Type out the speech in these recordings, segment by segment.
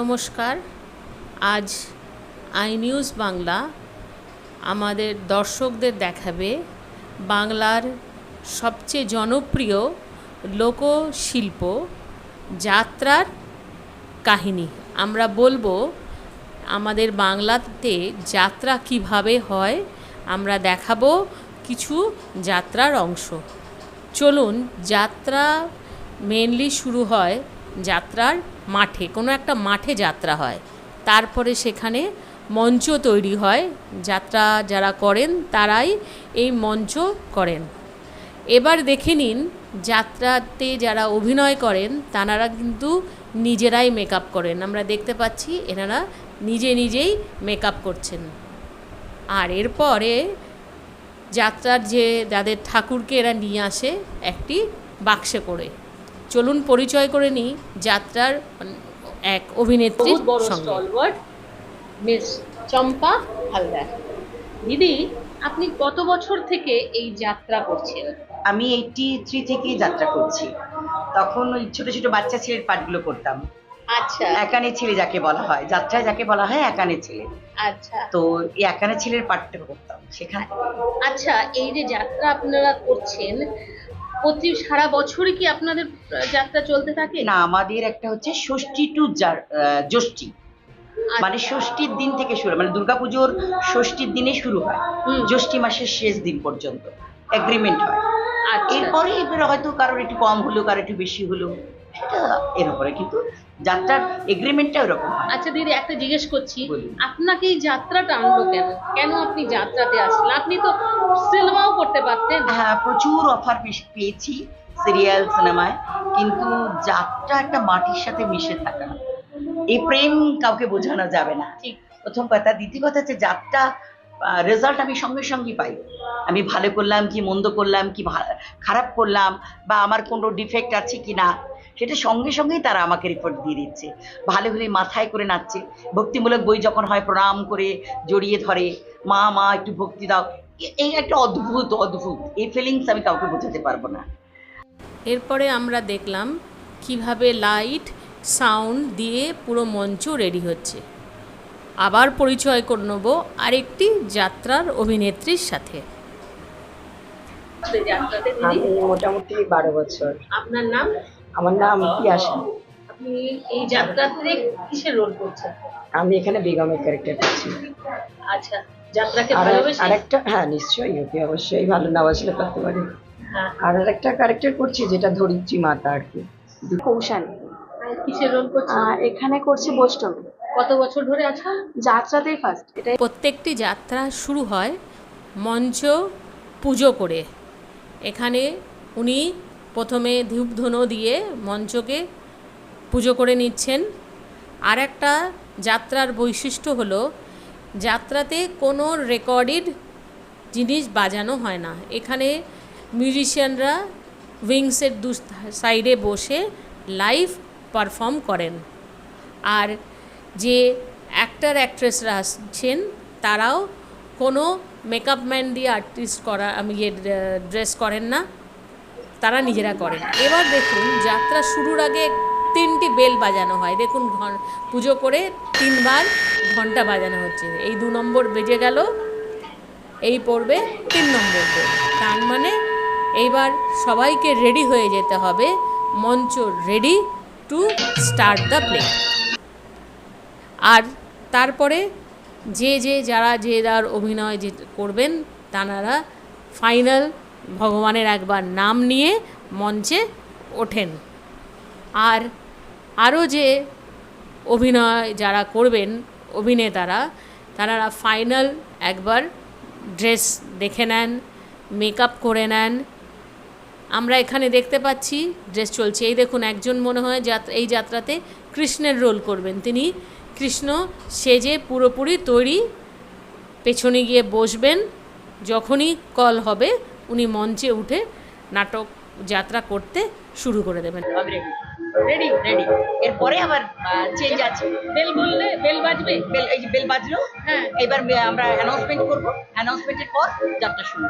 নমস্কার। আজ I news Bangla আমাদের দর্শকদের দেখাবে বাংলার সবচেয়ে জনপ্রিয় লোকশিল্প যাত্রার কাহিনী। আমরা বলবো আমাদের বাংলাতে যাত্রা কিভাবে হয়, আমরা দেখাবো কিছু যাত্রার অংশ। চলুন, যাত্রা মেনলি শুরু হয় যাত্রার মাঠে, কোনো একটা মাঠে যাত্রা হয়, তারপরে সেখানে মঞ্চ তৈরি হয়। যাত্রা যারা করেন তারাই এই মঞ্চ করেন। এবার দেখে নিন, যাত্রাতে যারা অভিনয় করেন তারা কিন্তু নিজেরাই মেকআপ করেন। আমরা দেখতে পাচ্ছি এনারা নিজেই মেকআপ করছেন। আর এরপরে যাত্রার যাদের ঠাকুরকে এরা নিয়ে আসে একটি বাক্সে করে। চলুন পরিচয় করে নিই যাত্রার এক অভিনেত্রীর সঙ্গে। মিস চম্পা হালদার। দিদি, আপনি কত বছর থেকে এই যাত্রা করছেন? আমি 83 থেকেই যাত্রা করছি। তখন ওই ছোট ছোট বাচ্চা ছেলের পাঠগুলো করতাম। আচ্ছা, একানে ছেলে যাকে বলা হয়, যাত্রায় যাকে বলা হয় একানে ছেলে। আচ্ছা, তো এই একানে ছেলের পাঠটা করতাম সেখানে। আচ্ছা, এই যে যাত্রা আপনারা করছেন, প্রতি সারা বছরই কি আপনাদের যাত্রা চলতে থাকে? না, আমাদের একটা হচ্ছে ষষ্ঠী টু জ্যৈষ্ঠী, মানে ষষ্ঠীর দিন থেকে শুরু, মানে দুর্গাপুজোর ষষ্ঠীর দিনে শুরু হয়, জ্যৈষ্ঠী মাসের শেষ দিন পর্যন্ত এগ্রিমেন্ট হয়। এরপরে এবারে হয়তো কারোর একটু কম হলো, কারোর একটু বেশি হলো, সেটা এর উপরে, কিন্তু যাত্রার এগ্রিমেন্টটা ওরকম হয়। আচ্ছা দিদি, একটা জিজ্ঞেস করছি, আপনাকে এই যাত্রাটা আনলো কেন? কেন আপনি যাত্রাতে আসলেন? আপনি তো সিনেমাও করতে পারতেন। হ্যাঁ, প্রচুর অফার পেয়েছি সিরিয়াল, সিনেমায়, কিন্তু যাত্রা একটা মাটির সাথে মিশে থাকা, এই প্রেম কাউকে বোঝানো যাবে না। ঠিক, প্রথম কথা। দ্বিতীয় কথা হচ্ছে যাত্রা রেজাল্ট আমি সঙ্গে সঙ্গে পাই। আমি ভালো করলাম কি মন্দ করলাম কি খারাপ করলাম বা আমার কোনো ডিফেক্ট আছে কি না, সেটা সঙ্গে সঙ্গেই তারা আমাকে রিপোর্ট দিয়ে দিচ্ছে। ভালো হলে মাথায় করে নাচছে, ভক্তিমূলক বই যখন হয় প্রণাম করে জড়িয়ে ধরে, মা মা একটু ভক্তি দাও। এই একটা অদ্ভুত এই ফিলিংস আমি কাউকে বোঝাতে পারবো না। এরপরে আমরা দেখলাম কিভাবে লাইট সাউন্ড দিয়ে পুরো মঞ্চ রেডি হচ্ছে। আবার পরিচয় করে নেব আরেকটি যাত্রার অভিনেত্রীর সাথে। আমি মোটামুটি 12 বছর। আপনার নাম? আমার নাম পিয়াসা। আপনি এই যাত্রাতে কিসের রোল করছেন? আমি এখানে বেগমের ক্যারেক্টার করছি। আচ্ছা, যাত্রাকে ভালোবাসেন? আরেকটা, হ্যাঁ নিশ্চয়ই, ওকে অবশ্যই ভালো না বাসলে করতে পারি। আর আরেকটা ক্যারেক্টার করছি যেটা ধরিত্রী মাতা আর কি, কৌশানী। কিসের রোল করছেন? এখানে করছি বৈষ্ণবী। কত বছর ধরে আছেন? যাত্রাতেই ফার্স্ট। এটাই প্রত্যেকটি যাত্রা শুরু হয় মঞ্চ পুজো করে। এখানে উনি প্রথমে ধূপধুনো দিয়ে মঞ্চকে পুজো করে নিচ্ছেন। আর একটা যাত্রার বৈশিষ্ট্য হলো যাত্রাতে কোনো রেকর্ডেড জিনিস বাজানো হয় না। এখানে মিউজিশিয়ানরা উইংসের দু সাইডে বসে লাইভ পারফর্ম করেন। আর যে অ্যাক্টর অ্যাক্ট্রেসরা আছেন তারাও কোনো মেকআপ ম্যান দিয়ে আর্টিস্ট করা ড্রেস করেন না, তারা নিজেরা করেন। এবার দেখুন, যাত্রা শুরুর আগে 3টি বেল বাজানো হয়। দেখুন, পুজো করে 3 বার ঘন্টা বাজানো হচ্ছে। এই 2 নম্বর বেজে গেল, এই পড়বে 3 নম্বর বেল। তার মানে এইবার সবাইকে রেডি হয়ে যেতে হবে, মঞ্চ ready to start the play. আর তারপরে যারা অভিনয় করবেন তারা ফাইনাল ভগবানের একবার নাম নিয়ে মঞ্চে ওঠেন। আর আরও যে অভিনয় যারা করবেন অভিনেতারা, তারা ফাইনাল একবার ড্রেস দেখে নেন, মেকআপ করে নেন। আমরা এখানে দেখতে পাচ্ছি ড্রেস চলছে। এই দেখুন, একজন মনে হয় এই যাত্রাতে কৃষ্ণের রোল করবেন। তিনি কৃষ্ণ সেজে পুরোপুরি তৈরি, পেছনে গিয়ে বসবেন। যখনই কল হবে উনি মঞ্চে উঠে নাটক যাত্রা করতে শুরু করে দেবেন। Ready ready. এরপরে আবার চেঞ্জ আছে। বেল বললে বেল বাজবে, এই যে বেল বাজলো, হ্যাঁ, এবার আমরা অ্যানাউন্সমেন্ট করবো। অ্যানাউন্সমেন্টের পর যাত্রা শুরু।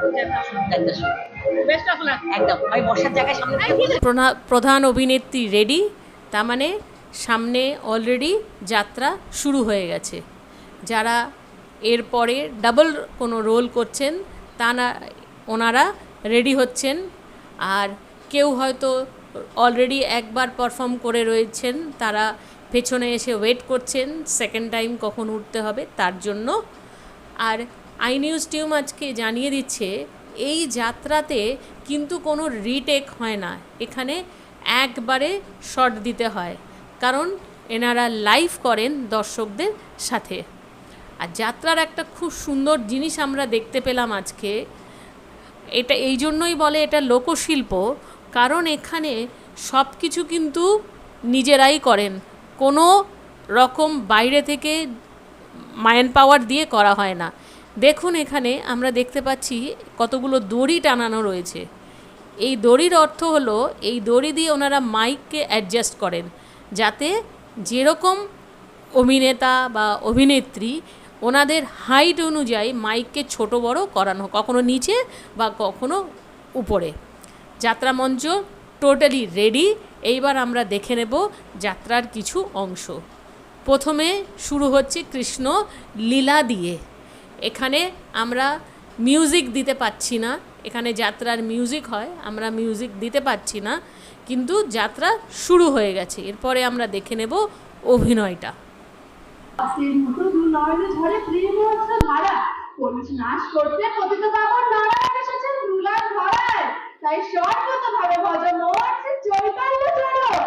Best of luck. একদম। আমি বসার জায়গায় সামনে প্রধান অভিনেত্রী রেডি, তার মানে সামনে অলরেডি যাত্রা শুরু হয়ে গেছে। যারা এরপরে ডাবল কোনো রোল করছেন ওনারা রেডি হচ্ছেন, আর কেউ হয়তো অলরেডি একবার পারফর্ম করে রয়েছেন, তারা পেছনে এসে ওয়েট করছেন সেকেন্ড টাইম কখন উঠতে হবে তার জন্য। আর আই নিউজ টিম আজকে জানিয়ে দিচ্ছে এই যাত্রাতে কিন্তু কোনো রিটেক হয় না, এখানে একবারে শট দিতে হয়, কারণ এনারা লাইভ করেন দর্শকদের সাথে। আর যাত্রার একটা খুব সুন্দর জিনিস আমরা দেখতে পেলাম আজকে, এটা এই জন্যই বলে এটা লোকশিল্প, কারণ এখানে সব কিছু কিন্তু নিজেরাই করেন, কোনো রকম বাইরে থেকে ম্যান পাওয়ার দিয়ে করা হয় না। দেখুন এখানে আমরা দেখতে পাচ্ছি কতগুলো দড়ি টানানো রয়েছে। এই দড়ির অর্থ হলো এই দড়ি দিয়ে ওনারা মাইককে অ্যাডজাস্ট করেন, যাতে যেরকম অভিনেতা বা অভিনেত্রী ওনাদের হাইট অনুযায়ী মাইককে ছোট বড় করানো, কখনো নিচে বা কখনো উপরে। যাত্রা মঞ্চ টোটালি রেডি। এইবার আমরা দেখে নেব যাত্রার কিছু অংশ। প্রথমে শুরু হচ্ছে কৃষ্ণ লীলা দিয়ে। এখানে আমরা মিউজিক দিতে পাচ্ছি না, এখানে যাত্রার মিউজিক হয়, আমরা মিউজিক দিতে পাচ্ছি না, কিন্তু যাত্রা শুরু হয়ে গেছে। এরপরে আমরা দেখে নেব অভিনয়টা। পাশের মতো দু নয়নে ঝরে প্রেম অস্ত্র ধারা, কলুষ নাশ করতে পতিত পাবন নারায়ণ এসেছেন দুলার ধরায়, তাই সর্বত ভাবে ভজ মোর শ্রী চৈতন্য চরণ।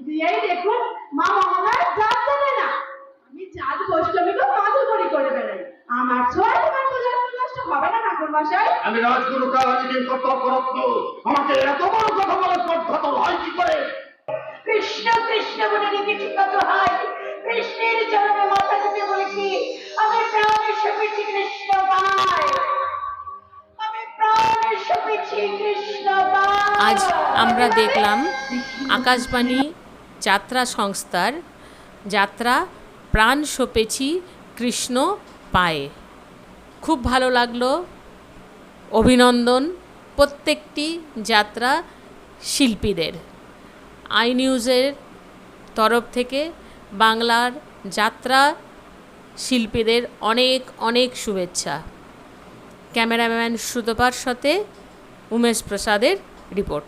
দিয়েই দেখুন মা মহামায়া জাত দেবে না, আমি চাঁদ অষ্টমীকে মাধুকরী করে বেড়াই, আমার ছোঁয়া তোমার পূজার নষ্ট হবে না ঠাকুর মশাই। আমি রাজগুরু কালাজিকে কর্তব্যরত্ন, আমাকে এত বড় কথা বলার পদ্ধত হয় কি করে? কৃষ্ণ কৃষ্ণ বলে ডেকেছি কত হাই, কৃষ্ণের চরণে মাথা দিতে বলেছি, আমি প্রাণে সপেছি কৃষ্ণ পায়, আমি প্রাণে সপেছি কৃষ্ণ পায়। আজ আমরা দেখলাম আকাশবাণী যাত্রা সংস্থার যাত্রা প্রাণ সপেছি কৃষ্ণ পায়ে। খুব ভালো লাগলো, অভিনন্দন প্রত্যেকটি যাত্রা শিল্পীদের। আই নিউজের তরফ থেকে বাংলার যাত্রা শিল্পীদের অনেক অনেক শুভেচ্ছা। ক্যামেরাম্যান সুতপার সাথে উমেশ প্রসাদের রিপোর্ট।